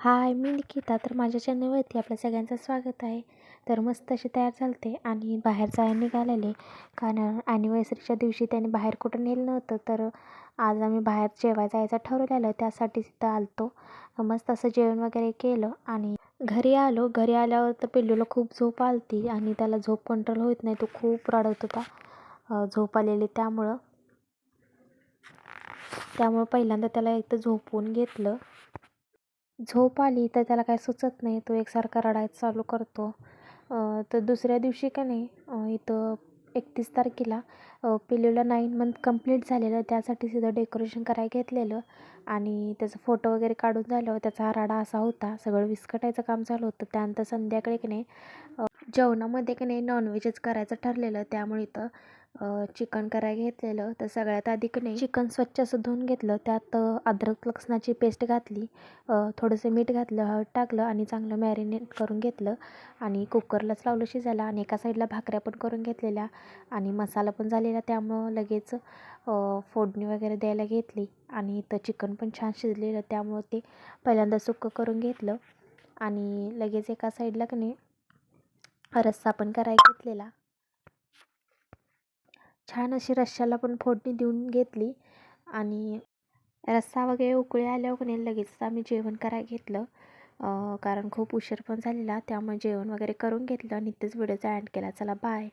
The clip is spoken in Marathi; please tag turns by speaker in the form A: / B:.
A: हाय, मी निकिता. तर माझ्या चॅनलवरती आपल्या सगळ्यांचं स्वागत आहे. तर मस्त अशी तयार झालते आणि बाहेर जायला निघालेले, कारण ॲनिव्हर्सरीच्या दिवशी त्याने बाहेर कुठं नेलं नव्हतं. तर आज आम्ही बाहेर जेवायला जायचं ठरवलेलं, त्यासाठी तिथं आलतो. मस्त असं जेवण वगैरे केलं आणि घरी आलो. घरी आल्यावर तर पिल्लूला खूप झोप आलती आणि त्याला झोप कंट्रोल होत नाही, तो खूप रडत होता झोप आलेली. त्यामुळं पहिल्यांदा त्याला एकतर झोपवून घेतलं. झोप आली तर त्याला काय सुचत नाही, तो एकसारखा रडायला चालू करतो. तर दुसऱ्या दिवशी का नाही इथं 31 तारखेला पिल्लूला 9 मंथ कंप्लीट झालेलं, त्यासाठी तिथं डेकोरेशन करायला घेतलेलं आणि त्याचा फोटो वगैरे काढून झाल्यावर त्याचा हा राडा असा होता, सगळं विस्कटायचं काम चालू होतं. त्यानंतर संध्याकाळी की नाही जेवणामध्ये की नाही नॉनव्हेजच करायचं ठरलेलं, त्यामुळे इथं चिकन करायला घेतलेलं. तर सगळ्यात आधी की नाही चिकन स्वच्छ असं धुवून घेतलं, त्यात अद्रक लसणाची पेस्ट घातली, थोडंसं मीठ घातलं, हळद टाकलं आणि चांगलं मॅरिनेट करून घेतलं आणि कुकरलाच लावलं शिजायला. आणि एका साईडला भाकऱ्या पण करून घेतलेल्या आणि मसाला पण झालेला, त्यामुळं लगेच फोडणी वगैरे द्यायला घेतली. आणि इथं चिकन पण छान शिजलेलं, त्यामुळं ते पहिल्यांदा सुक्कं करून घेतलं आणि लगेच एका साईडला की नाही रस्सा पण करायला घेतलेला. छान अशी रश्श्याला पण फोडणी देऊन घेतली आणि रस्सा वगैरे उकळी आल्यावर की नाही लगेच आम्ही जेवण करायला घेतलं, कारण खूप उशीर पण झालेला, त्यामुळे जेवण वगैरे करून घेतलं आणि इथेच व्हिडिओचा एंड केला. चला बाय.